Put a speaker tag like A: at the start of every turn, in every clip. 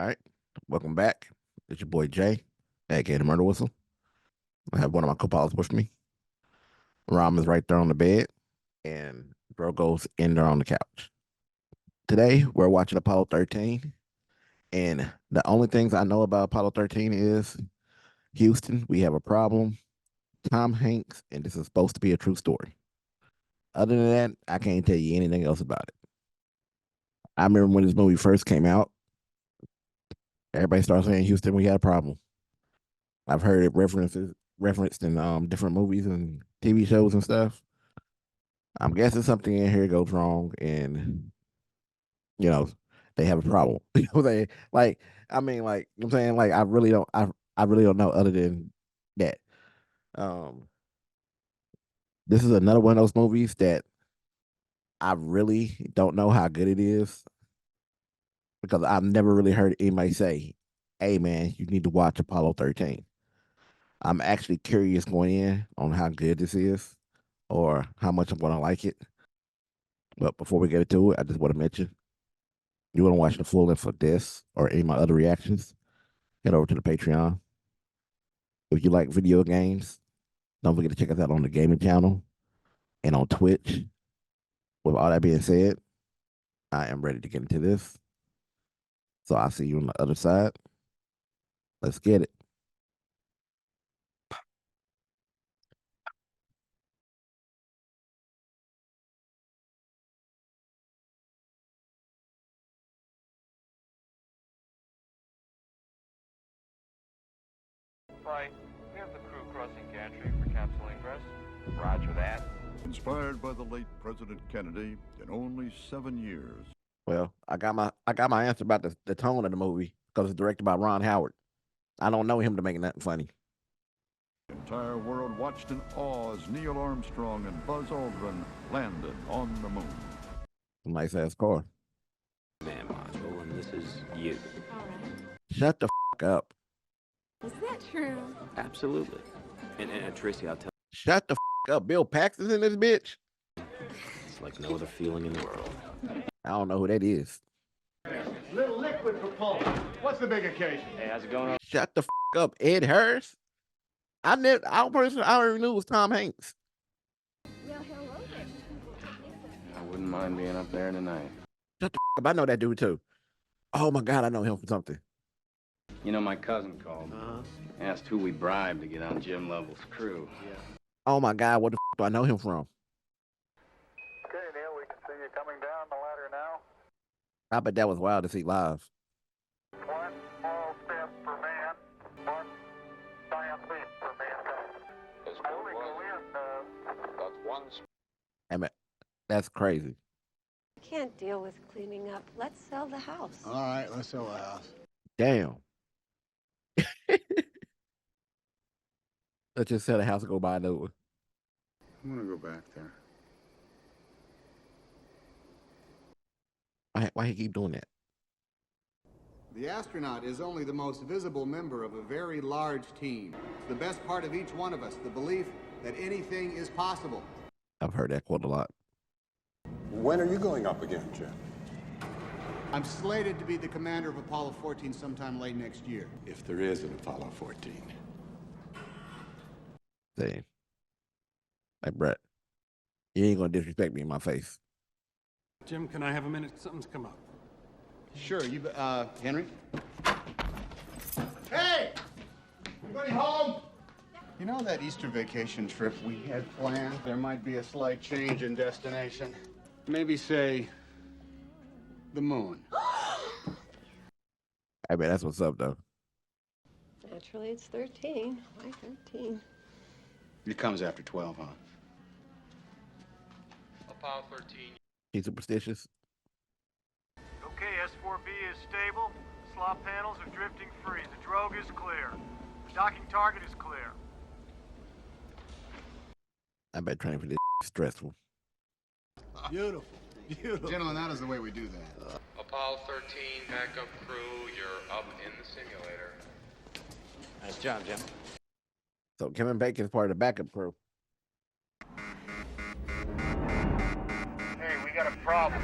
A: right, welcome back. It's your boy Jay, aka the Murder Whistle. I have one of my co-pilots with me. Ram is right there on the bed, and Bro goes in there on the couch. Today, we're watching Apollo 13, and the only things I know about Apollo 13 is Houston, we have a problem, Tom Hanks, and this is supposed to be a true story. Other than that, I can't tell you anything else about it. I remember when this movie first came out, everybody started saying, Houston, we had a problem. I've heard it referenced in different movies and TV shows and stuff. I'm guessing something in here goes wrong, and you know they have a problem. You know, they like. I mean, like I'm saying, like I really don't know other than that. Um, this is another one of those movies that I really don't know how good it is because I've never really heard anybody say, "Hey, man, you need to watch Apollo 13." I'm actually curious going in on how good this is or how much I'm going to like it. But before we get into it, I just want to mention you want to watch the full length for this or any of my other reactions, head over to the Patreon. If you like video games, don't forget to check us out on the gaming channel and on Twitch. With all that being said, I am ready to get into this. So I'll see you on the other side. Let's get it.
B: Right. We have the crew crossing gantry for capsule ingress. Roger that.
C: Inspired by the late President Kennedy in only 7 years.
A: Well, I got my answer about the tone of the movie because it's directed by Ron Howard. I don't know him to make nothing funny.
C: The entire world watched in awe as Neil Armstrong and Buzz Aldrin landed on the moon.
A: A nice ass car.
D: Man module, and this is you.
E: All right.
A: Shut the up.
E: Is that true?
D: Absolutely. And Tracy, I'll tell
A: Shut the up. Bill Paxton's in this bitch.
D: you, it's like no other feeling in the world.
A: I don't know who that is.
F: Little liquid propulsion. What's the big occasion?
B: Hey, how's it going?
A: Shut the up, Ed Harris. I don't even knew it was Tom Hanks.
E: Well, hello there.
B: I wouldn't mind being up there tonight.
A: Shut the up. I know that dude too. Oh my God, I know him from something.
G: You know, my cousin called. Asked who we bribed to get on Jim Lovell's crew.
A: Oh my God, what the do I know him from?
B: Okay, Neil, we can see you coming down the ladder now.
A: I bet that was wild to see live.
B: One small step for man, one giant leap for mankind. I only go in, that's one.
A: I mean, that's crazy.
E: I can't deal with cleaning up. Let's sell the house.
F: All right, let's sell the house.
A: Damn. Let's just sell the house and go buy another one.
F: I'm gonna go back there.
A: Why he keep doing that?
H: The astronaut is only the most visible member of a very large team. It's the best part of each one of us, the belief that anything is possible.
A: I've heard that quote a lot.
I: When are you going up again, Jim?
H: I'm slated to be the commander of Apollo 14 sometime late next year.
I: If there is an Apollo 14.
A: Saying, like Brett, you ain't gonna disrespect me in my face.
J: Jim, can I have a minute? Something's come up.
H: Sure, Henry? Hey! Anybody home? You know that Easter vacation trip we had planned? There might be a slight change in destination. Maybe say, the moon.
A: I mean, that's what's up, though.
E: Naturally, it's 13. Why 13?
H: It comes after 12, huh?
B: Apollo 13.
A: He's superstitious.
F: Okay, S4B is stable. Slop panels are drifting free. The drogue is clear. Docking target is clear.
A: I bet training for this is stressful.
F: Beautiful. Beautiful.
H: Gentlemen, that is the way we do that.
B: Apollo 13, backup crew, you're up in the simulator.
D: Nice job, Jim.
A: So Kevin Bacon's part of the backup crew.
F: Hey, we got a problem.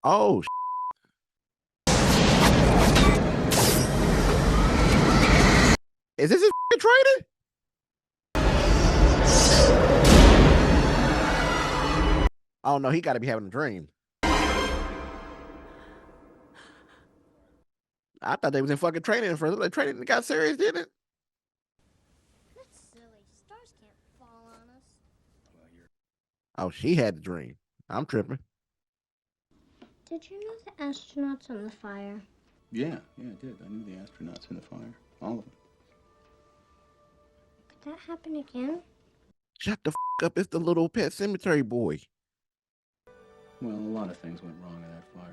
A: Oh, is this his training? Oh no, he got to be having a dream. I thought they was in fucking training for the training got serious, didn't it?
K: That's silly. Stars can't fall on us.
A: Oh, she had the dream. I'm tripping.
K: Did you know the astronauts on the fire?
H: Yeah, I did. I knew the astronauts in the fire. All of them.
K: Could that happen again?
A: Shut the up. It's the little pet cemetery boy.
H: Well, a lot of things went wrong in that fire.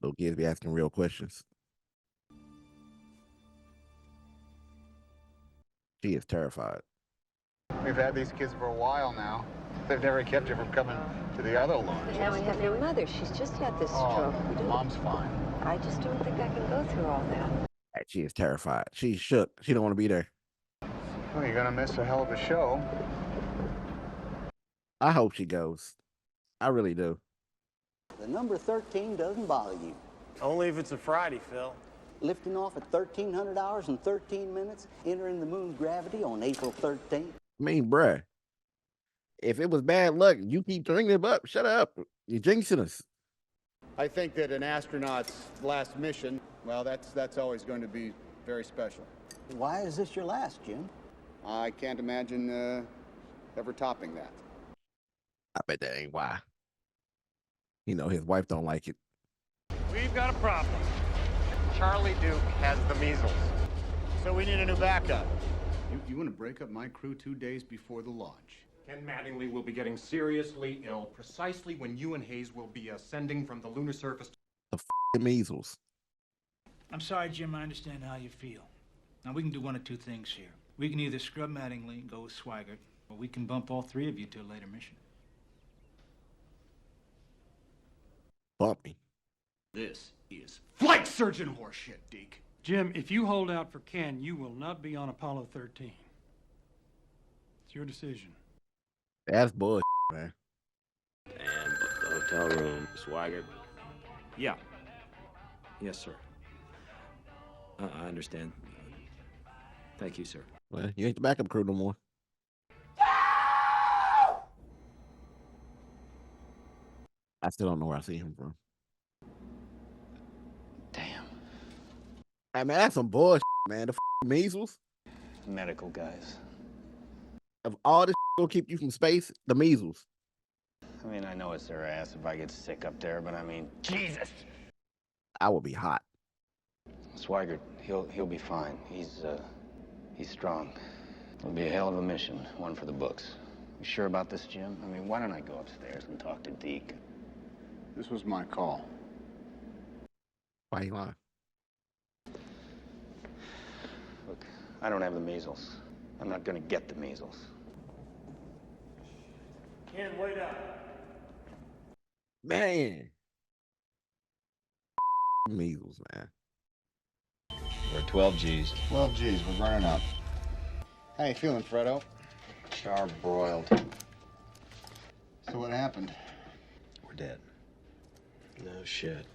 A: Little kids be asking real questions. She is terrified.
H: We've had these kids for a while now. They've never kept you from coming to the other launch.
E: But now we have your mother. She's just had this stroke.
H: Mom's fine.
E: I just don't think I can go through all that.
A: She is terrified. She's shook. She don't want to be there.
H: Well, you're gonna miss a hell of a show.
A: I hope she goes. I really do.
L: The number 13 doesn't bother you.
F: Only if it's a Friday, Phil.
L: Lifting off at 1,300 hours and 13 minutes, entering the moon's gravity on April 13th.
A: I mean, bruh, if it was bad luck, you keep bringing it up. Shut up. You're jinxing us.
H: I think that an astronaut's last mission, well, that's always going to be very special.
L: Why is this your last, Jim?
H: I can't imagine ever topping that.
A: I bet that ain't why. You know, his wife don't like it.
F: We've got a problem.
H: Charlie Duke has the measles, so we need a new backup. You want to break up my crew 2 days before the launch?
M: Ken Mattingly will be getting seriously ill precisely when you and Hayes will be ascending from the lunar surface.
A: The measles.
N: I'm sorry, Jim. I understand how you feel. Now, we can do one of two things here. We can either scrub Mattingly and go with Swigert, or we can bump all three of you to a later mission.
A: Bump me.
M: This is flight surgeon horseshit, Deke.
J: Jim, if you hold out for Ken, you will not be on Apollo 13. It's your decision.
A: That's bullshit, man.
D: And the hotel room, Swigert.
M: Yeah.
D: Yes, sir. I understand. Thank you, sir.
A: Well, you ain't the backup crew no more. I still don't know where I see him from.
G: Damn.
A: Hey, man, that's some bullshit, man. The measles.
G: Medical guys.
A: Of all this will keep you from space, the measles.
G: I mean, I know it's their ass if I get sick up there, but I mean, Jesus!
A: I will be hot.
G: Swigert, he'll be fine. He's strong. It'll be a hell of a mission, one for the books. You sure about this, Jim? I mean, why don't I go upstairs and talk to Deke?
H: This was my call.
A: Why you lying?
G: Look, I don't have the measles. I'm not gonna get the measles.
F: Ken, wait up.
A: Man. Measles, man.
G: We're 12 G's.
H: 12 G's, we're running up. How you feeling, Fredo?
G: Charbroiled.
H: So what happened?
G: We're dead. No shit.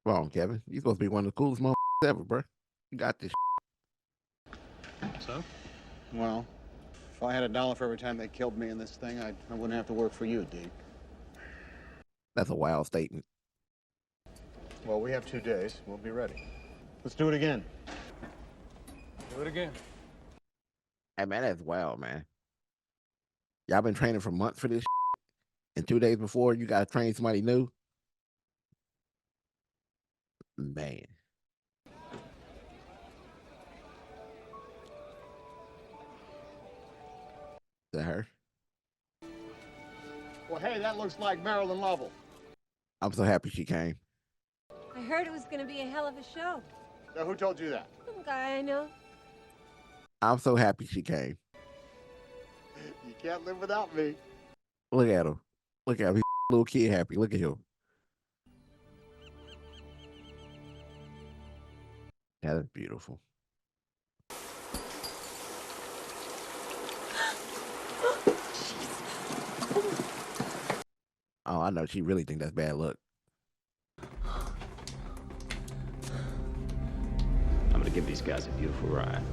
A: Come on, Kevin. You're supposed to be one of the coolest motherfuckers ever, bro. You got this.
J: So?
H: Well, if I had $1 for every time they killed me in this thing, I wouldn't have to work for you, Deke.
A: That's a wild statement.
H: Well, we have 2 days. We'll be ready. Let's do it again.
F: Do it again.
A: Hey, man, that's wild, man. Y'all been training for months for this and 2 days before you got to train somebody new? Man. Is that her?
H: Well, hey, that looks like Marilyn Lovell.
A: I'm so happy she came.
E: I heard it was going to be a hell of a show.
H: Now, who told you that?
E: Some guy I know.
A: I'm so happy she came.
H: You can't live without me.
A: Look at him. Look at him. He's a little kid happy. Look at him. Yeah, that's beautiful. I know she really think that's bad luck.
D: I'm gonna give these guys a beautiful ride.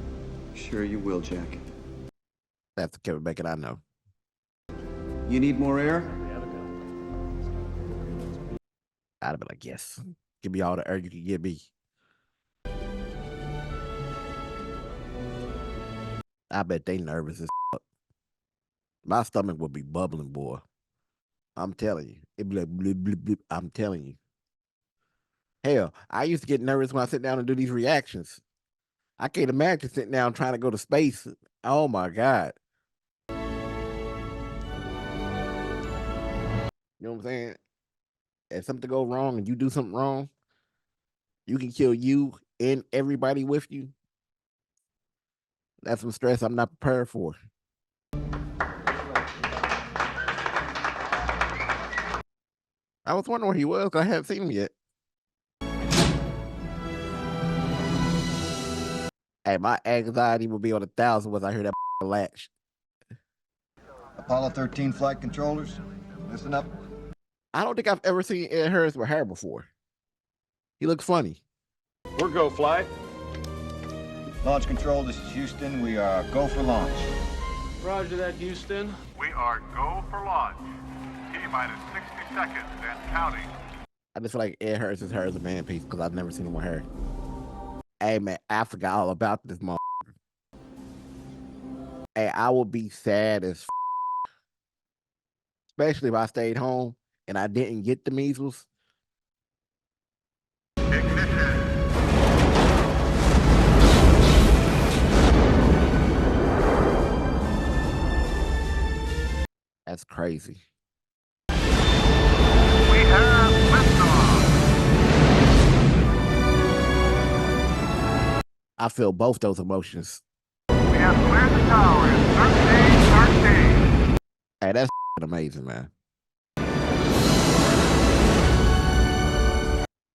O: Sure you will, Jack.
A: That's the Kevin Bacon I know.
O: You need more air?
A: I'd have been like, yes. Give me all the air you can give me. I bet they nervous as fuck. My stomach would be bubbling, boy. I'm telling you. It'd be like, blip, blip, blip. I'm telling you. Hell, I used to get nervous when I sit down and do these reactions. I can't imagine sitting down trying to go to space. Oh, my God. You know what I'm saying? If something goes wrong and you do something wrong, you can kill you and everybody with you. That's some stress I'm not prepared for. I was wondering where he was because I haven't seen him yet. Hey, my anxiety would be on 1,000 once I hear that latch.
P: Apollo 13 flight controllers, listen up.
A: I don't think I've ever seen Ed Harris with hair before. He looks funny.
Q: We're go flight.
P: Launch control, this is Houston. We are go for launch.
Q: Roger that, Houston.
B: We are go for launch. T-minus 60 seconds and counting.
A: I just feel like Ed Harris's hair is a man piece because I've never seen him with hair. Hey, man, I forgot all about this motherfucker. Hey, I would be sad as especially if I stayed home and I didn't get the measles. That's crazy.
B: We have liftoff.
A: I feel both those emotions.
B: We have cleared the tower in 13.
A: Hey, that's amazing, man.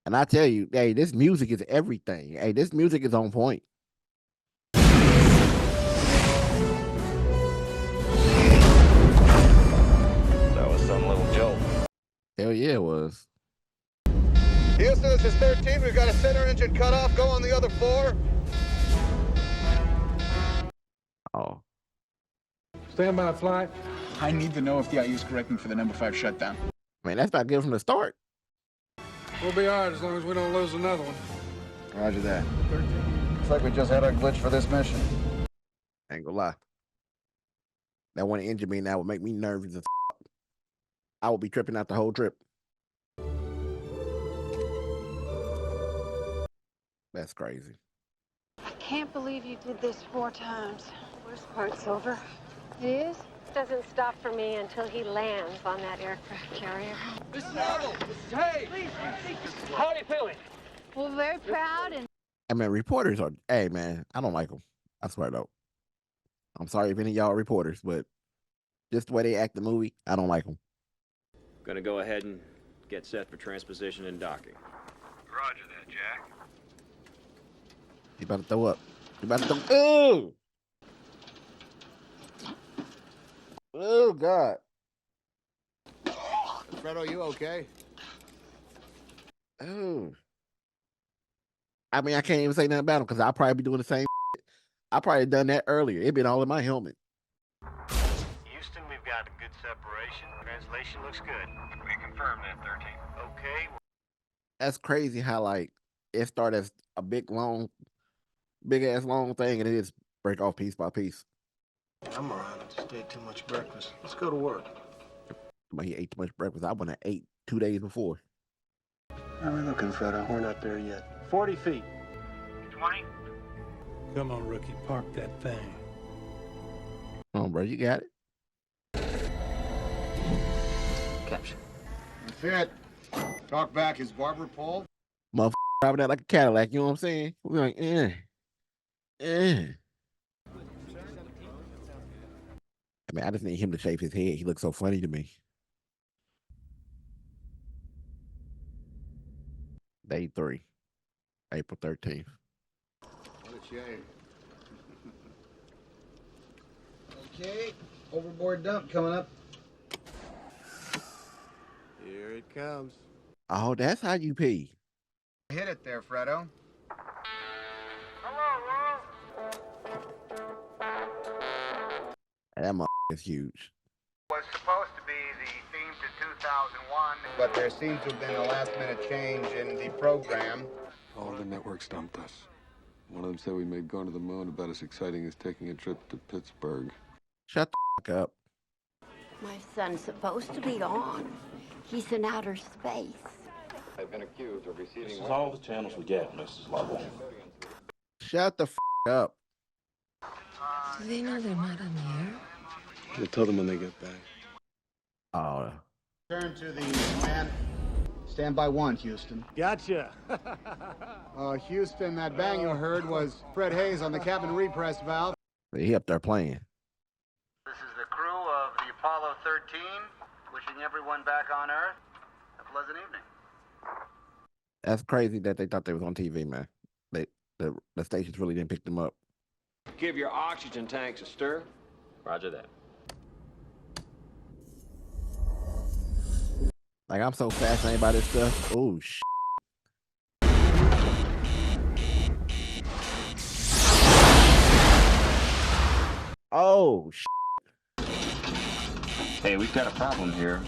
A: And I tell you, hey, this music is everything. Hey, this music is on point.
Q: That was some little joke.
A: Hell yeah, it was.
H: Houston, this is 13. We've got a center engine cut off. Go on the other 4.
A: Oh.
Q: Stand by flight.
O: I need to know if the IU is correct me for the number 5 shutdown.
A: Man, that's not good from the start.
J: We'll be all right as long as we don't lose another one.
P: Roger that. 13. Looks like we just had our glitch for this mission.
A: Ain't gonna lie. That one engine being that would make me nervous as I would be tripping out the whole trip. That's crazy.
E: I can't believe you did this 4 times. Worst part's over. It is? Doesn't stop for me until he lands on that aircraft carrier.
Q: This is Neville. This is Hay. How are you feeling?
K: We're very proud and
A: I mean, reporters are, hey, man, I don't like them. I swear, though. I'm sorry if any of y'all are reporters, but just the way they act the movie, I don't like them.
D: Gonna go ahead and get set for transposition and docking.
B: Roger that, Jack.
A: You about to throw up. You about to throw, oh! Oh, God.
H: Fredo, you okay?
A: Oh. I mean, I can't even say nothing about him because I'll probably be doing the same shit. I probably done that earlier. It been all in my helmet.
F: Houston, we've got a good separation. Translation looks good.
B: We confirm that, 13.
F: Okay.
A: That's crazy how, like, it started as a big ass long thing and it is break off piece by piece.
R: I'm around. I just ate too much breakfast. Let's go to work.
A: But he ate too much breakfast. I went and ate 2 days before.
R: How are we looking, Fredo? We're not there yet.
F: 40 feet.
B: 20.
J: Come on, rookie, park that thing.
A: Come on, bro, you got it.
D: Capture.
H: Fit. Talk back. Is Barbara Paul?
A: Motherfucker driving that like a Cadillac, you know what I'm saying? We're like, I mean, I just need him to shave his head. He looks so funny to me. Day 3, April 13th.
H: What a shame.
P: Okay, overboard dump coming up.
R: Here it comes.
A: Oh, that's how you pee.
H: Hit it there, Fredo.
A: That is huge.
B: Was supposed to be the theme to 2001.
H: But there seems to have been a last-minute change in the program.
I: All the networks stumped us. One of them said we made going to the moon about as exciting as taking a trip to Pittsburgh.
A: Shut the f up.
S: My son's supposed to be on. He's in outer space.
I: I've been accused of receiving...
D: This is all the channels we get, Mrs. Lovell.
A: Shut the f up.
S: Do they know they're not on the air?
I: We'll tell them when they get back.
A: Oh.
H: Turn to the man. Stand by one, Houston.
R: Gotcha.
H: Houston, that bang you heard was Fred Hayes on the cabin repress valve.
A: He up there playing.
B: This is the crew of the Apollo 13, wishing everyone back on Earth a pleasant evening.
A: That's crazy that they thought they was on TV, man. The stations really didn't pick them up.
T: Give your oxygen tanks a stir.
D: Roger that.
A: Like, I'm so fascinated by this stuff. Oh, sh. Oh, sh.
D: Hey, we've got a problem here.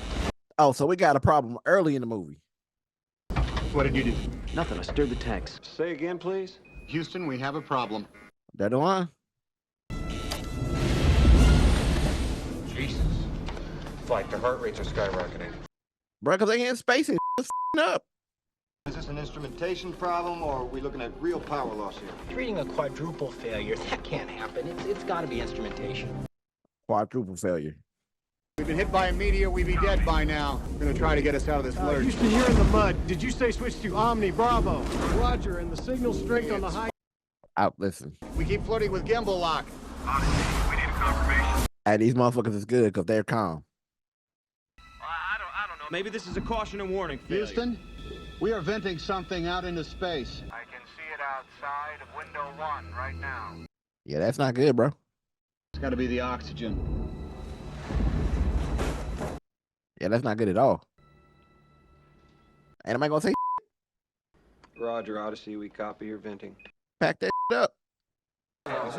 A: Oh, so we got a problem early in the movie.
H: What did you do?
T: Nothing. I stirred the tanks.
H: Say again, please. Houston, we have a problem.
A: That the line?
M: Jesus. Like, the heart rates are skyrocketing.
A: Bro, because they in space and up.
P: Is this an instrumentation problem, or are we looking at real power loss here?
L: Treating a quadruple failure, that can't happen. It's got to be instrumentation.
A: Quadruple failure.
H: We've been hit by a meteor. We'd be dead by now. We're going to try to get us out of this lurch.
F: Houston, you're in the mud. Did you say switch to Omni Bravo? Roger, and the signal strength on the high...
A: Out, listen.
H: We keep flirting with gimbal lock.
B: We need a confirmation.
A: Hey, these motherfuckers is good because they're calm.
T: I don't know. Maybe this is a caution and warning failure.
H: Houston, we are venting something out into space.
B: I can see it outside of window 1 right now.
A: Yeah, that's not good, bro.
H: It's got to be the oxygen.
A: Yeah, that's not good at all. Ain't nobody gonna say
T: Roger, Odyssey, we copy your venting.
A: pack that up. It's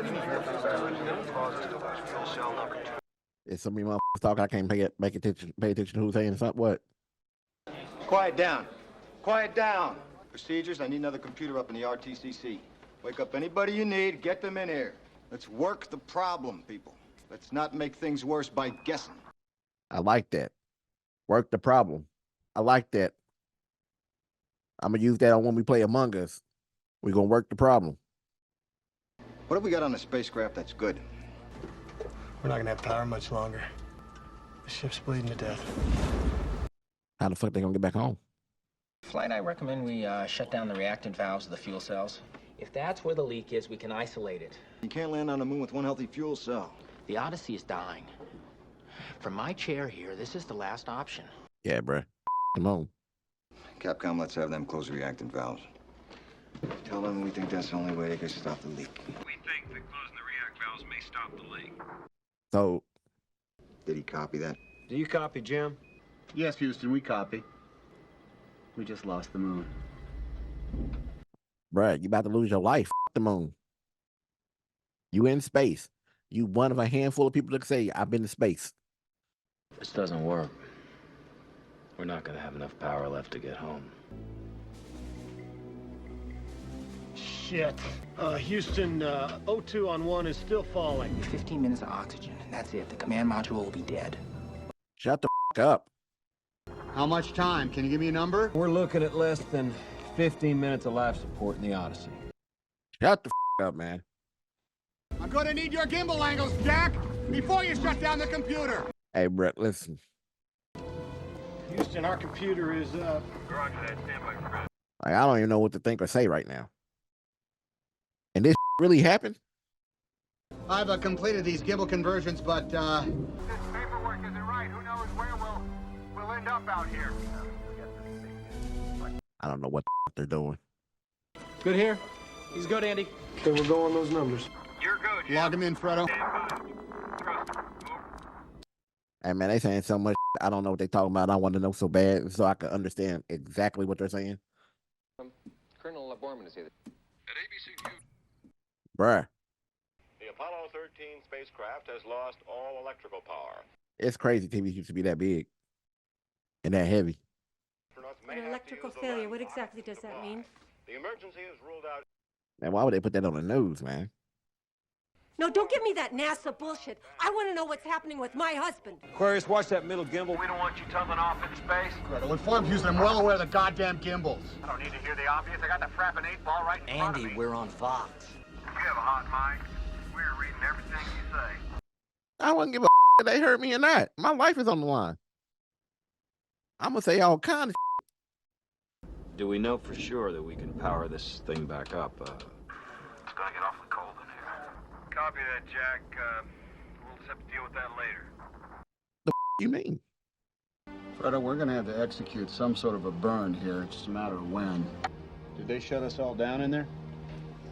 A: so many motherfuckers talking, I can't pay attention to who's saying something. What?
P: Quiet down. Quiet down. Procedures, I need another computer up in the RTCC. Wake up anybody you need, get them in here. Let's work the problem, people. Let's not make things worse by guessing.
A: I like that. Work the problem. I like that. I'm gonna use that on when we play Among Us. We're gonna work the problem.
P: What have we got on the spacecraft that's good?
R: We're not gonna have power much longer. The ship's bleeding to death.
A: How the fuck they gonna get back home?
L: Flight, I recommend we shut down the reactant valves of the fuel cells. If that's where the leak is, we can isolate it.
P: You can't land on the moon with one healthy fuel cell.
L: The Odyssey is dying. From my chair here, this is the last option.
A: Yeah, bruh. Come on.
P: Capcom, let's have them close the reactant valves. Tell them we think that's the only way they can stop the leak.
B: We think that closing the react valves may stop the leak.
A: So,
P: did he copy that?
T: Do you copy, Jim?
H: Yes, Houston, we copy. We just lost the moon.
A: bruh, you about to lose your life. The moon. You in space. You one of a handful of people that can say, I've been to space.
D: This doesn't work. We're not gonna have enough power left to get home.
F: Shit. Houston, O2 on 1 is still falling.
L: 15 minutes of oxygen, and that's it. The command module will be dead.
A: Shut the up.
H: How much time? Can you give me a number?
T: We're looking at less than 15 minutes of life support in the Odyssey.
A: Shut the up, man.
H: I'm gonna need your gimbal angles, Jack, before you shut down the computer.
A: Hey, Brett, listen.
F: Houston, our computer is up.
B: Roger that, stand by, Fred.
A: Like, I don't even know what to think or say right now. And this really happened?
H: I've completed these gimbal conversions, but,
B: This paperwork isn't right. Who knows where we'll end up out here.
A: I don't know what they're doing.
T: Good here? He's good, Andy.
R: Okay, we'll go on those numbers.
B: You're good, Jim.
H: log him in, Fredo.
B: Stand by. Trust me. Over.
A: Hey, man, they saying so much I don't know what they're talking about. I want to know so bad so I can understand exactly what they're saying.
U: Colonel Borman is here.
A: Bruh,
V: The Apollo 13 spacecraft has lost all electrical power.
A: it's crazy TV used to be that big and that heavy.
E: An electrical failure, what exactly does that mean?
V: The emergency is ruled out.
A: And why would they put that on the news, man?
E: No, don't give me that NASA bullshit. I want to know what's happening with my husband.
Q: Aquarius, watch that middle gimbal.
F: We don't want you tumbling off into space.
H: I'll inform Houston, I'm well aware of the goddamn gimbals.
F: I don't need to hear the obvious. I got the frapping 8-ball right in front of me.
G: Andy, we're on Fox.
F: If you have a hot mic, we're reading everything you say.
A: I wouldn't give a if they hurt me or not. My life is on the line. I'm gonna say all kind of.
D: Do we know for sure that we can power this thing back up?
F: It's gonna get awfully cold in here. Copy that, Jack. We'll just have to deal with that later.
A: The you mean?
H: Fredo, we're gonna have to execute some sort of a burn here. It's just a matter of when. Did they shut us all down in there?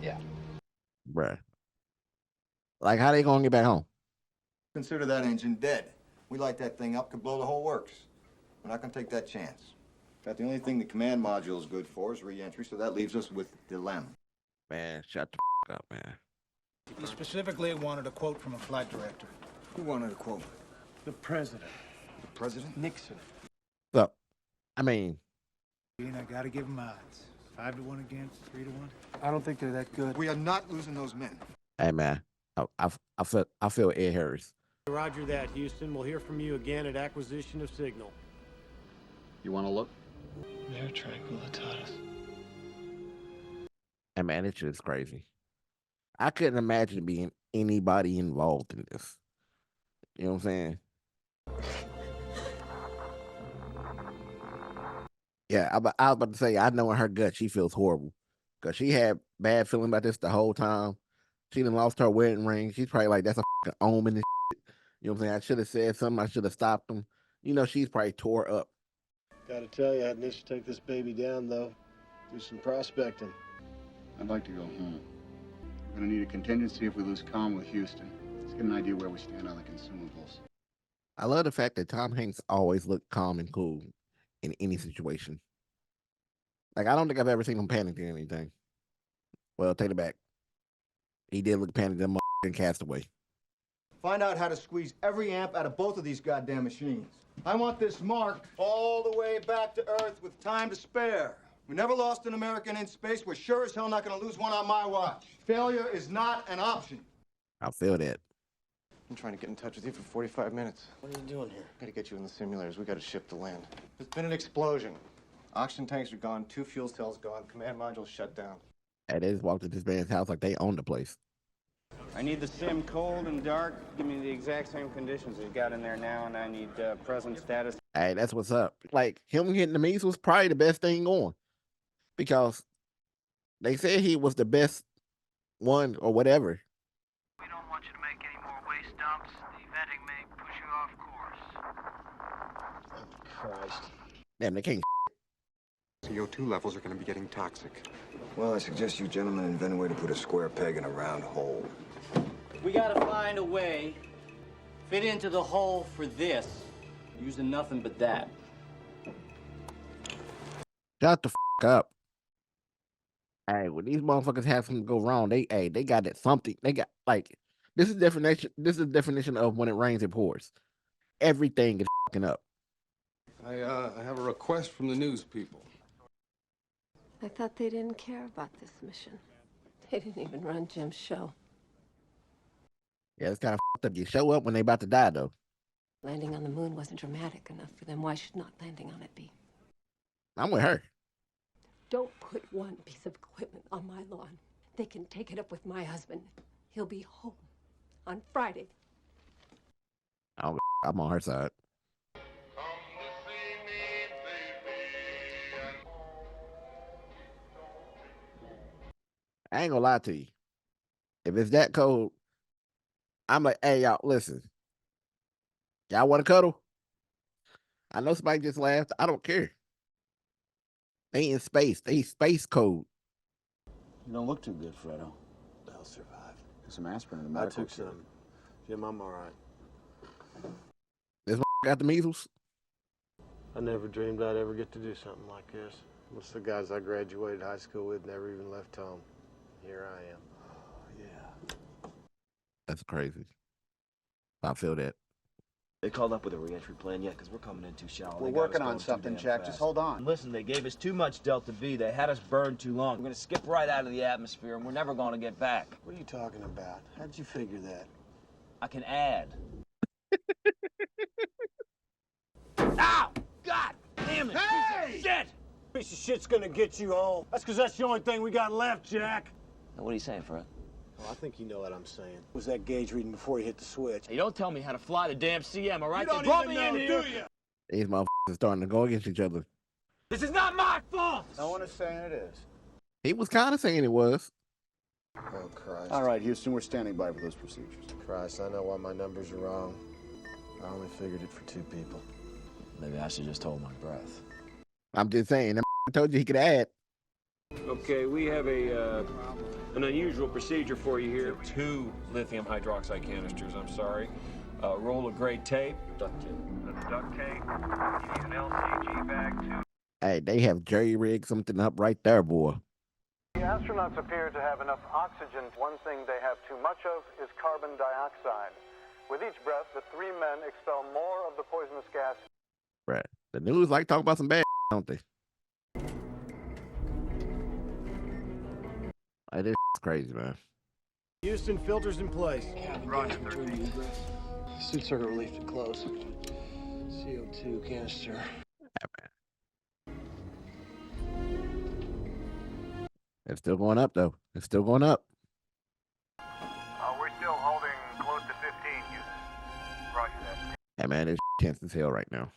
G: Yeah.
A: Bruh. Like, how they gonna get back home?
P: Consider that engine dead. We light that thing up, could blow the whole works. We're not gonna take that chance. In fact, the only thing the command module is good for is re-entry, so that leaves us with dilemma.
A: Man, shut the up, man.
N: He specifically wanted a quote from a flight director.
P: Who wanted a quote?
R: The president.
P: The president?
R: Nixon.
A: So, I mean,
N: I gotta give him odds. 5-1 against, 3-1.
R: I don't think they're that good.
P: We are not losing those men.
A: hey man, I feel Ed Harris.
F: Roger that, Houston. We'll hear from you again at acquisition of signal.
H: You want to look?
R: They're tranquilitatis.
A: Hey man, it's just crazy. I couldn't imagine being anybody involved in this. You know what I'm saying? Yeah, I was about to say, I know in her gut she feels horrible because she had bad feeling about this the whole time. She done lost her wedding ring. She's probably like, that's a fucking omen and shit. You know what I'm saying? I should have said something. I should have stopped them. You know, she's probably tore up.
R: Gotta tell you, I had to take this baby down, though. Do some prospecting.
H: I'd like to go home. We're gonna need a contingency if we lose comm with Houston. Let's get an idea where we stand on the consumables.
A: I love the fact that Tom Hanks always looked calm and cool in any situation. Like, I don't think I've ever seen him panic or anything. Well, take it back. He did look panicked in Castaway.
P: Find out how to squeeze every amp out of both of these goddamn machines. I want this mark all the way back to Earth with time to spare. We never lost an American in space. We're sure as hell not gonna lose one on my watch. Failure is not an option.
A: I feel that.
R: I'm trying to get in touch with you for 45 minutes.
O: What are you doing here?
R: Gotta get you in the simulators. We gotta ship to land.
O: There's been an explosion. Oxygen tanks are gone, 2 fuel cells gone, command module shut down.
A: Hey, they just walked to this man's house like they own the place.
G: I need the sim cold and dark. Give me the exact same conditions he's got in there now, and I need present status.
A: Hey, that's what's up. Like, him getting the measles was probably the best thing going. Because they said he was the best one or whatever.
F: We don't want you to make any more waste dumps. The vetting may push you off course.
R: Christ.
A: Damn, they can't.
I: CO2 levels are going to be getting toxic.
P: Well, I suggest you gentlemen invent a way to put a square peg in a round hole.
G: We gotta find a way, fit into the hole for this, using nothing but that.
A: Shut the up. Hey, when these motherfuckers have something go wrong, they got that something. They got like this is definition. This is the definition of when it rains, it pours. Everything is up.
I: I have a request from the news people.
E: I thought they didn't care about this mission. They didn't even run Jim's show.
A: Yeah, it's kind of up. You show up when they about to die, though.
E: Landing on the moon wasn't dramatic enough for them. Why should not landing on it be?
A: I'm with her.
E: Don't put one piece of equipment on my lawn. They can take it up with my husband. He'll be home on Friday.
A: I'm on her side. I ain't gonna lie to you. If it's that cold, I'm like, hey, y'all, listen. Y'all want to cuddle? I know somebody just laughed. I don't care. They in space. They space cold.
O: You don't look too good, Fredo.
R: They'll survive.
O: There's some aspirin in the
R: I
O: medical
R: took some. Jim, I'm all right.
A: This got the measles.
R: I never dreamed I'd ever get to do something like this. Most of the guys I graduated high school with never even left home. Here I am.
A: Yeah. That's crazy. I feel that.
T: They called up with a re-entry plan yet, because we're coming in too shallow.
P: We're working on something, Jack. Just hold on.
T: Listen, they gave us too much Delta V. They had us burned too long. We're going to skip right out of the atmosphere, and we're never going to get back.
R: What are you talking about? How'd you figure that?
T: I can add. Ow! God damn it!
R: Hey!
T: Piece of shit!
R: Piece of shit's gonna get you home. That's because that's the only thing we got left, Jack.
T: Now, what are you saying, Fred?
R: Well, I think you know what I'm saying. Was that gauge reading before you hit the switch?
T: Hey, don't tell me how to fly the damn CM, all right?
R: You don't
T: They brought
R: even
T: me
R: know,
T: in here.
R: do you?
A: These motherfuckers are starting to go against each other.
T: This is not my fault!
H: No one is saying it is.
A: He was kind of saying it was.
R: Oh, Christ.
H: All right, Houston, we're standing by for those procedures.
R: Christ, I know why my numbers are wrong. I only figured it for 2 people.
T: Maybe I should just hold my breath.
A: I'm just saying, that told you he could add.
C: Okay, we have an unusual procedure for you here. 2 lithium hydroxide canisters, I'm sorry. Roll of gray tape.
T: Duct tape.
F: That's duct tape. You need an LCG bag, too.
A: Hey, they have jerry-rigged something up right there, boy.
B: The astronauts appear to have enough oxygen. One thing they have too much of is carbon dioxide. With each breath, the 3 men expel more of the poisonous gas.
A: Right. The news like talking about some bad, don't they? Hey, this is crazy, man.
R: Houston, filters in place.
F: Roger, 13.
R: Suit circuit relief to close. CO2 canister.
A: It's still going up, though. It's still going up.
F: We're still holding close to 15, Houston. Roger that.
A: Hey, man, it's tense as hell right now.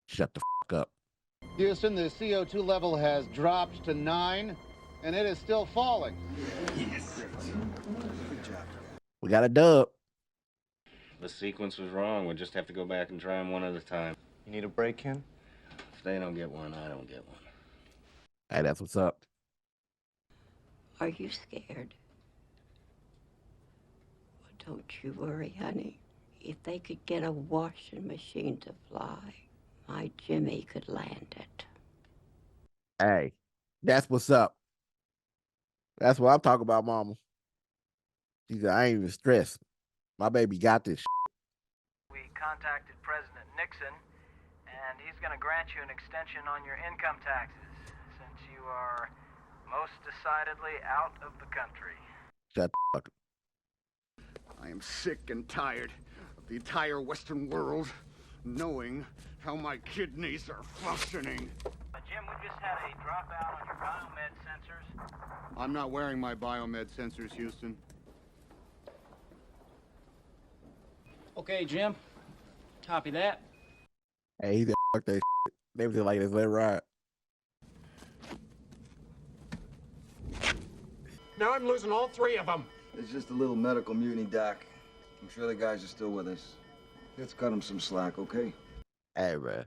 A: Shut the fuck up.
H: Houston, the CO2 level has dropped to 9, and it is still falling.
R: Yes. Good job.
A: We got a dub.
C: The sequence was wrong. We'll just have to go back and try them one at a time.
O: You need a break, Ken?
C: If they don't get one, I don't get one.
A: Hey, that's what's up.
S: Are you scared? Well, don't you worry, honey. If they could get a washing machine to fly, my Jimmy could land it.
A: Hey, that's what's up. That's what I'm talking about, mama. She said, I ain't even stressed. My baby got this.
F: We contacted President Nixon, and he's going to grant you an extension on your income taxes, since you are most decidedly out of the country.
A: Shut the fuck up.
H: I am sick and tired of the entire Western world knowing how my kidneys are functioning.
F: Jim, we just had a dropout on your biomed sensors.
H: I'm not wearing my biomed sensors, Houston.
L: Okay, Jim. Copy that.
A: Hey, he said, fuck that shit. They was just like, this, let it ride.
M: Now I'm losing all 3 of them.
G: It's just a little medical mutiny, Doc. I'm sure the guys are still with us. Let's cut them some slack, okay?
A: Hey, man.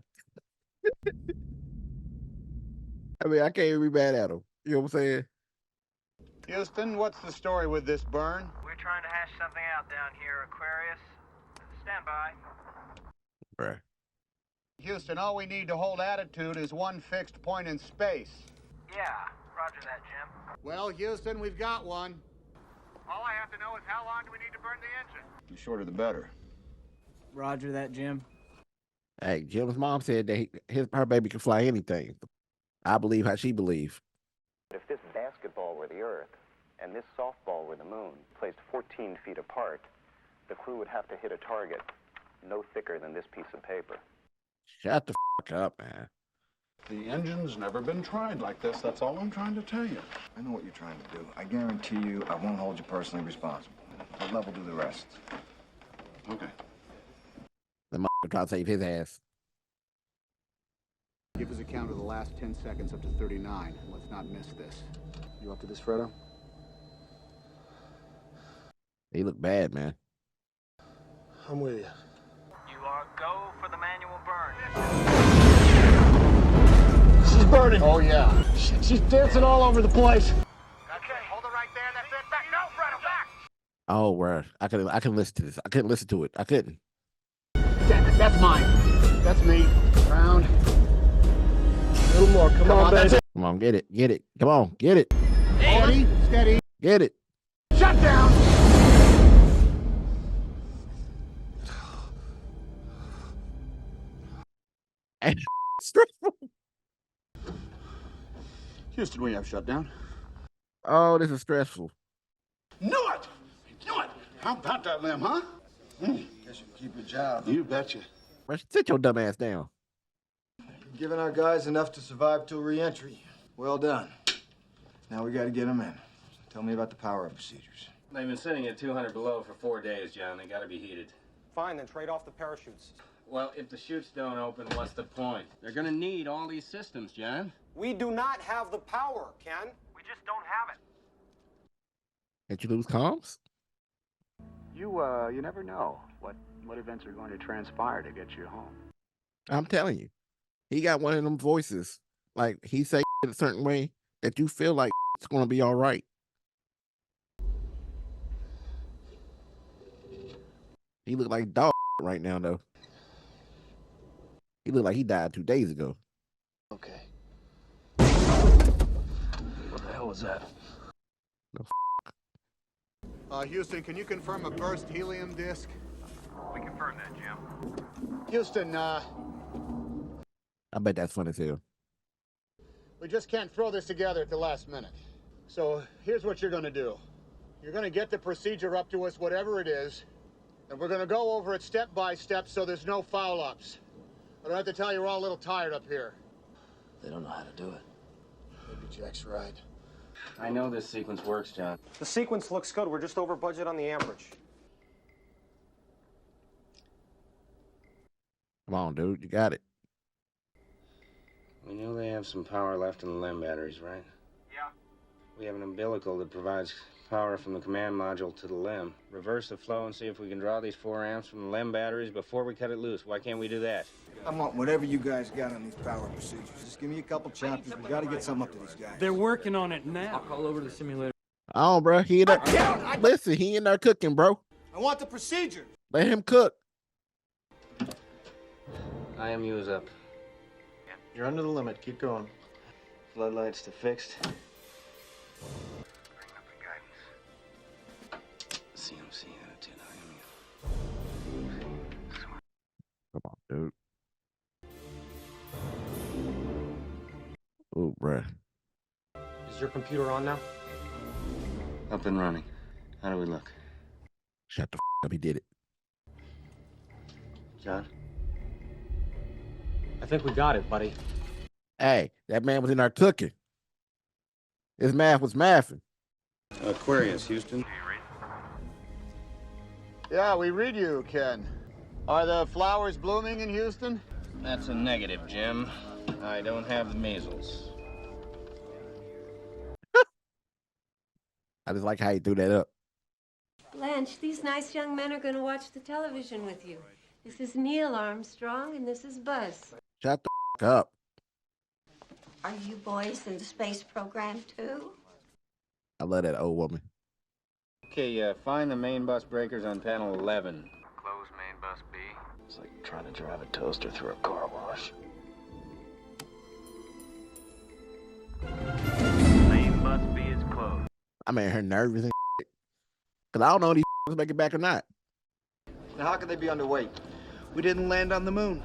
A: I mean, I can't even be mad at him. You know what I'm saying?
H: Houston, what's the story with this burn?
F: We're trying to hash something out down here, Aquarius. Stand by.
A: Bruh.
H: Houston, all we need to hold attitude is one fixed point in space.
F: Yeah, roger that, Jim.
H: Well, Houston, we've got one.
F: All I have to know is how long do we need to burn the engine?
G: The shorter the better.
L: Roger that, Jim.
A: Hey, Jim's mom said that her baby can fly anything. I believe how she believes.
K: If this basketball were the Earth and this softball were the moon, placed 14 feet apart, the crew would have to hit a target no thicker than this piece of paper.
A: Shut the fuck up, man.
H: The engine's never been tried like this. That's all I'm trying to tell you.
G: I know what you're trying to do. I guarantee you I won't hold you personally responsible. Let Level do the rest.
H: Okay.
A: The motherfucker trying to save his ass.
H: Give us a count of the last 10 seconds up to 39. Let's not miss this.
R: You up to this, Fredo?
A: He look bad, man.
R: I'm with you.
F: You are go for the manual burn.
R: She's burning. Oh, yeah. She's dancing all over the place.
F: Okay, hold it right there. That's it. Back. No, Fredo, back.
A: Oh, bruh. I can listen to this. I couldn't listen to it. I couldn't.
H: That's mine. That's me. Round. A little more. Come on,
A: that's it. Come on, get it. Get it. Come on, get it.
H: Steady. Steady.
A: Get it.
H: Shut down.
A: Stressful.
H: Houston, we have shut down.
A: Oh, this is stressful.
H: Knew it! Knew it! How about that limb, huh? Guess you can keep your job. You betcha.
A: Sit your dumb ass down.
P: Giving our guys enough to survive till re-entry. Well done. Now we gotta get them in. Tell me about the power-up procedures.
D: They've been sitting at 200 below for 4 days, John. They gotta be heated.
O: Fine, then trade off the parachutes.
D: Well, if the chutes don't open, what's the point? They're gonna need all these systems, John.
O: We do not have the power, Ken. We just don't have it.
A: Did you lose comms?
J: You never know what events are going to transpire to get you home.
A: I'm telling you. He got one of them voices. Like, he say in a certain way that you feel like it's going to be all right. He look like dog right now, though. He look like he died 2 days ago.
T: Okay. What the hell was that?
H: Houston, can you confirm a burst helium disk?
O: We confirmed that, Jim.
H: Houston,
A: I bet that's funny too.
H: we just can't throw this together at the last minute. So here's what you're gonna do. You're gonna get the procedure up to us, whatever it is, and we're gonna go over it step by step so there's no foul-ups. I don't have to tell you, we're all a little tired up here.
T: They don't know how to do it.
P: Maybe Jack's right.
D: I know this sequence works, John.
O: The sequence looks good. We're just over budget on the amperage.
A: Come on, dude. You got it.
D: We know they have some power left in the LEM batteries, right?
O: Yeah.
D: We have an umbilical that provides power from the command module to the LEM. Reverse the flow and see if we can draw these 4 amps from the LEM batteries before we cut it loose. Why can't we do that?
P: I want whatever you guys got on these power procedures. Just give me a couple chapters. We gotta get something up to these guys.
U: They're working on it now.
T: I'll call over to the simulator.
A: Oh, bro. He in there. Listen, he in there cooking, bro.
P: I want the procedure.
A: Let him cook.
D: IMU is up.
R: You're under the limit. Keep going.
T: Floodlights to fixed.
D: CMC attitude
A: Come on, dude. Oh, bruh.
O: Is your computer on now?
D: Up and running. How do we look?
A: Shut the up. He did it.
D: John?
O: I think we got it, buddy.
A: Hey, that man was in there cooking. His math was mathing.
D: Aquarius, Houston.
H: Yeah, we read you, Ken. Are the flowers blooming in Houston?
D: That's a negative, Jim. I don't have the measles.
A: I just like how he threw that up.
E: Blanche, these nice young men are going to watch the television with you. This is Neil Armstrong, and this is Buzz.
A: Shut the up.
S: Are you boys in the space program, too?
A: I love that old woman.
D: Okay, find the main bus breakers on panel 11.
T: Close main bus B. It's like trying to drive a toaster through a car wash.
F: Main bus B is closed.
A: I made her nervous and because I don't know if these make it back or not.
P: Now, how could they be underweight? We didn't land on the moon.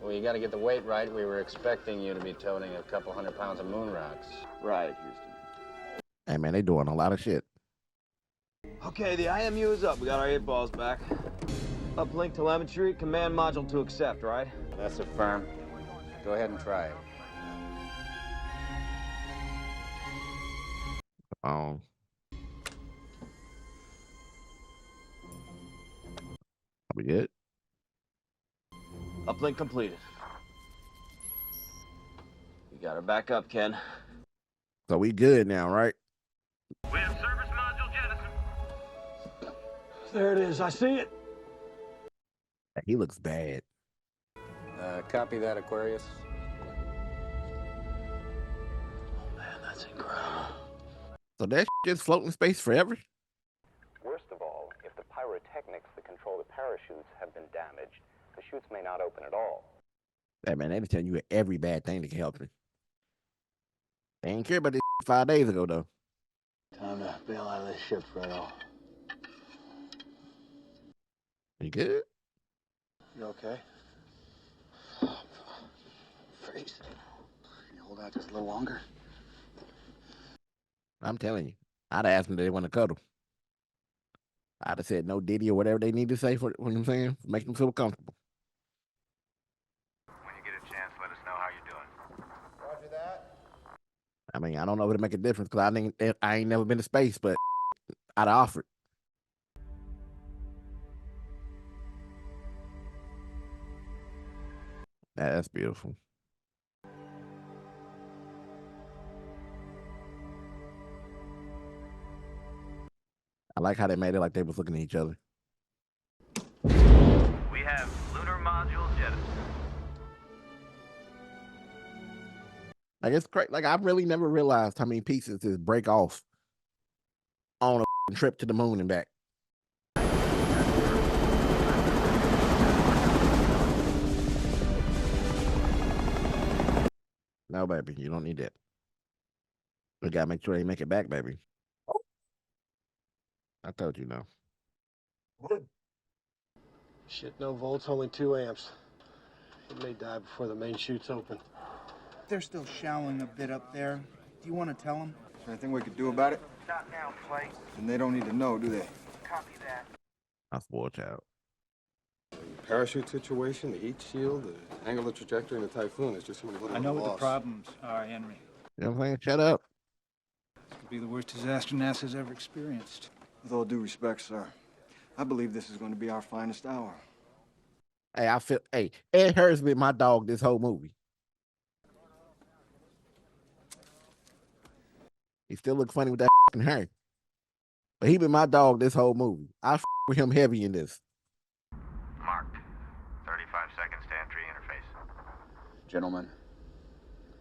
D: Well, you gotta get the weight right. We were expecting you to be toting a couple 100 pounds of moon rocks.
T: Right, Houston.
A: Hey, man, they doing a lot of shit.
T: Okay, the IMU is up. We got our 8 balls back. Uplink telemetry, command module to accept, right?
D: That's affirmed. Go ahead and try it.
A: Are we good?
T: Uplink completed. We got her back up, Ken.
A: So we good now, right?
F: We have service module jettison.
T: There it is. I see it.
A: He looks bad.
D: Copy that, Aquarius.
T: Oh, man, that's incredible.
A: So that just floating in space forever?
K: Worst of all, control the parachutes have been damaged, the chutes may not open at all.
A: Hey, man, they be telling you every bad thing that can help me. They ain't care about this 5 days ago, though.
R: Time to bail out of this ship, Fredo.
A: You good?
R: You okay?
J: Freeze. Can you hold out just a little longer?
A: I'm telling you. I'd have asked them if they want to cuddle. I'd have said no Diddy or whatever they need to say for, what I'm saying, make them feel comfortable.
J: When you get a chance, let us know how you're doing.
R: Roger that.
A: I mean, I don't know if it'll make a difference because I ain't never been to space, but I'd have offered. That's beautiful. I like how they made it like they was looking at each other.
F: We have lunar module jettisoned.
A: Like, it's crazy. Like, I've really never realized how many pieces just break off on a trip to the moon and back. No, baby, you don't need that. We gotta make sure they make it back, baby. I told you no.
R: Shit, no volts, only 2 amps. It may die before the main chute's open.
U: They're still showering a bit up there. Do you want to tell them?
P: Is there anything we could do about it?
F: Not now, Clay.
P: And they don't need to know, do they?
F: Copy that.
A: I spoiled child.
I: Parachute situation, the heat shield, the angular trajectory, and the typhoon. It's just somebody
N: I know what the problems are, Henry.
A: You know what I'm saying? Shut up.
N: This could be the worst disaster NASA's ever experienced.
P: With all due respect, sir, I believe this is going to be our finest hour.
A: Hey, Ed Harris been my dog this whole movie. He still look funny with that hair. But he been my dog this whole movie. I with him heavy in this.
J: Marked. 35 seconds to entry interface.
V: Gentlemen,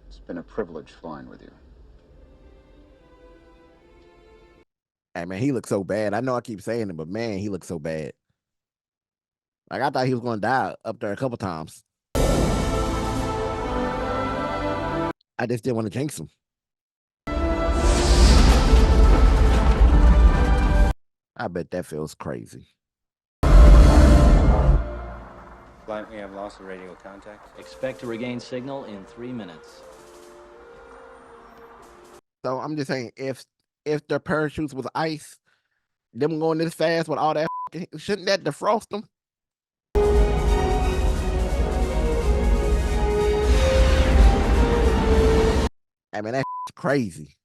V: it's been a privilege flying with you.
A: Hey, man, he looks so bad. I know I keep saying it, but man, he looks so bad. Like, I thought he was going to die up there a couple times. I just didn't want to jinx him. I bet that feels crazy.
D: Flight, we have loss of radio contact.
W: Expect to regain signal in 3 minutes.
A: So I'm just saying, if their parachutes was ice, them going this fast with all that, shouldn't that defrost them? I mean, that's crazy.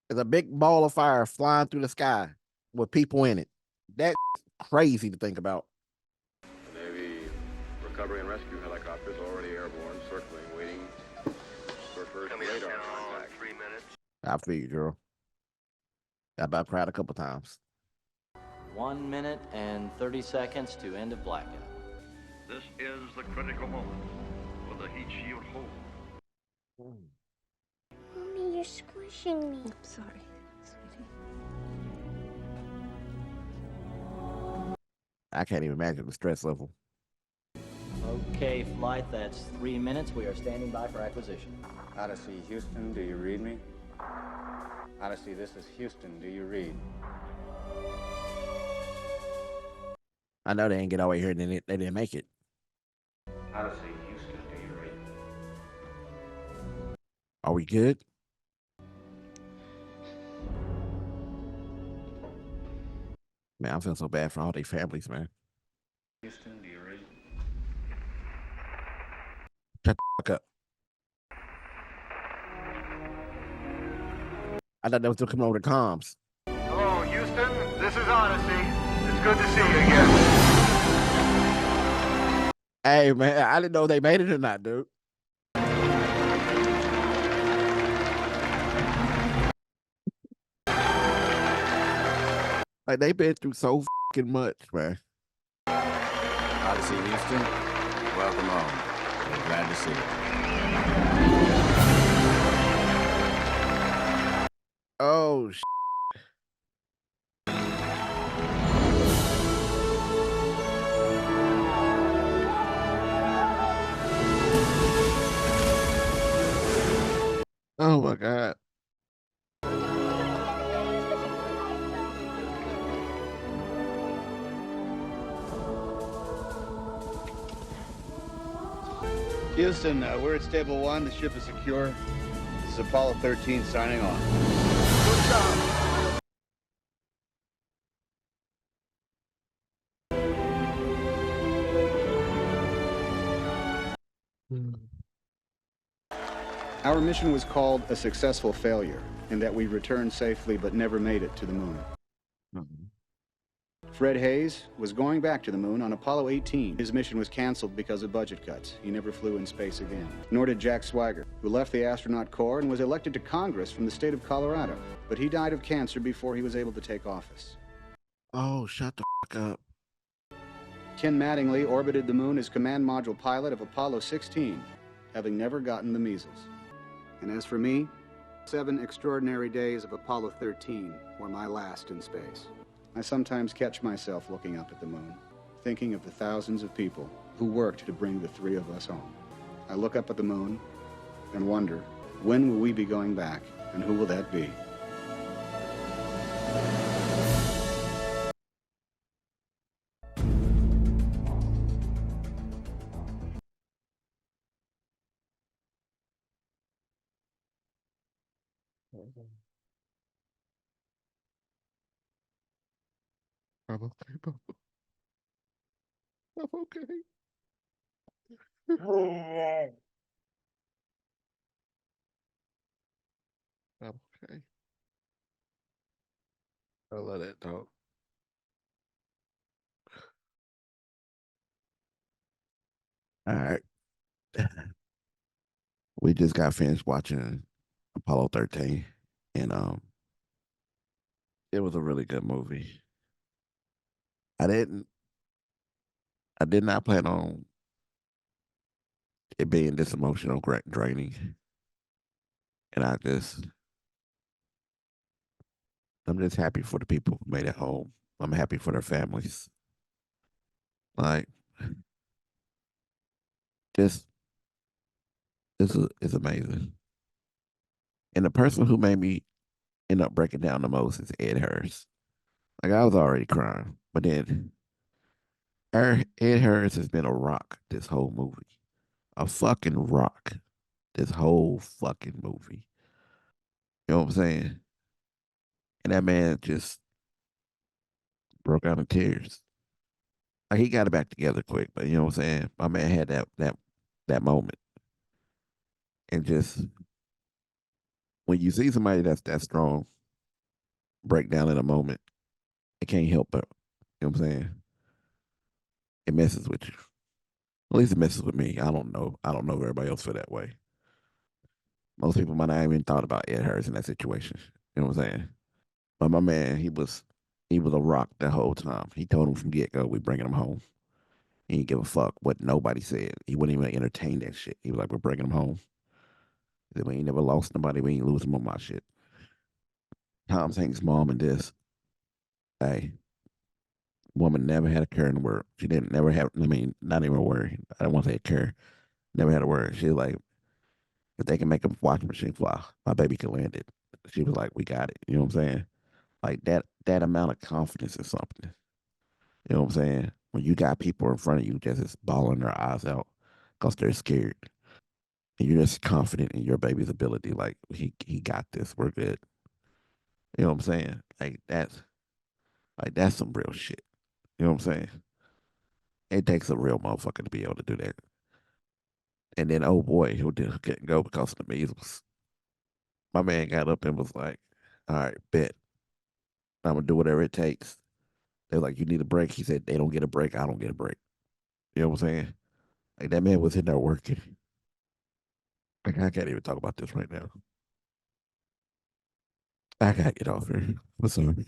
A: There's a big ball of fire flying through the sky with people in it. That's crazy to think about.
I: The Navy recovery and rescue helicopters already airborne, circling, waiting for first radar contact.
J: 3 minutes.
A: I feel you, girl. I about cried a couple times.
W: 1 minute and 30 seconds to end of blackout.
J: This is the critical moment for the heat shield hold.
X: Mommy, you're squishing me. I'm sorry, sweetie.
A: I can't even imagine the stress level.
W: Okay, flight, that's 3 minutes. We are standing by for acquisition.
D: Odyssey, Houston, do you read me? Odyssey, this is Houston, do you read?
A: I know they didn't get all the way here and they didn't make it.
J: Odyssey, Houston, do you read?
A: Are we good? Man, I feel so bad for all their families, man.
J: Houston, do you read?
A: Shut the fuck up. I thought they was still coming over the comms.
B: Hello, Houston. This is Odyssey. It's good to see you again.
A: Hey, man, I didn't know if they made it or not, dude. Like, they've been through so fucking much, man.
V: Odyssey, Houston, welcome home. We're glad to see you.
A: Oh, Oh my God.
H: Houston, we're at Stable 1. The ship is secure. This is Apollo 13 signing off. Good job. Our mission was called a successful failure, in that we returned safely but never made it to the moon. Fred Hayes was going back to the moon on Apollo 18. His mission was canceled because of budget cuts. He never flew in space again. Nor did Jack Swigert, who left the astronaut corps and was elected to Congress from the state of Colorado. But he died of cancer before he was able to take office.
A: Oh, shut the fuck up.
H: Ken Mattingly orbited the moon as command module pilot of Apollo 16, having never gotten the measles. And as for me, 7 extraordinary days of Apollo 13 were my last in space. I sometimes catch myself looking up at the moon, thinking of the thousands of people who worked to bring the 3 of us home. I look up at the moon and wonder, when will we be going back, and who will that be?
A: I'm okay, bro. I'm okay. I'm okay. I love that dog. All right. We just got finished watching Apollo 13, and it was a really good movie. I did not plan on it being this emotional draining. And I'm just happy for the people who made it home. I'm happy for their families. Like, this is amazing. And the person who made me end up breaking down the most is Ed Harris. Like, I was already crying, but then Ed Harris has been a rock this whole movie. A fucking rock this whole fucking movie. You know what I'm saying? And that man just broke out in tears. Like, he got it back together quick, but you know what I'm saying? My man had that moment. And just when you see somebody that's that strong break down in a moment, it can't help but, you know what I'm saying? It messes with you. At least it messes with me. I don't know. I don't know if everybody else feel that way. Most people might not even thought about Ed Harris in that situation. You know what I'm saying? But my man, he was a rock the whole time. He told him from get go, we bringing him home. He didn't give a fuck what nobody said. He wouldn't even entertain that shit. He was like, we're bringing him home. He said, we ain't never lost nobody. We ain't losing on my shit. Tom Hanks' mom and this, hey, woman never had a care in the world. She didn't never have, I mean, not even a worry. I don't want to say a care. Never had a worry. She was like, if they can make a washing machine fly, my baby can land it. She was like, we got it. You know what I'm saying? Like that amount of confidence in something. You know what I'm saying? When you got people in front of you just bawling their eyes out because they're scared. And you're just confident in your baby's ability. Like, he got this. We're good. You know what I'm saying? Like that's some real shit. You know what I'm saying? It takes a real motherfucker to be able to do that. And then, oh boy, who couldn't go because of the measles. My man got up and was like, all right, bet. I'm gonna do whatever it takes. They're like, you need a break. He said, they don't get a break, I don't get a break. You know what I'm saying? Like, that man was in there working. Like, I can't even talk about this right now. I gotta get off here. I'm sorry.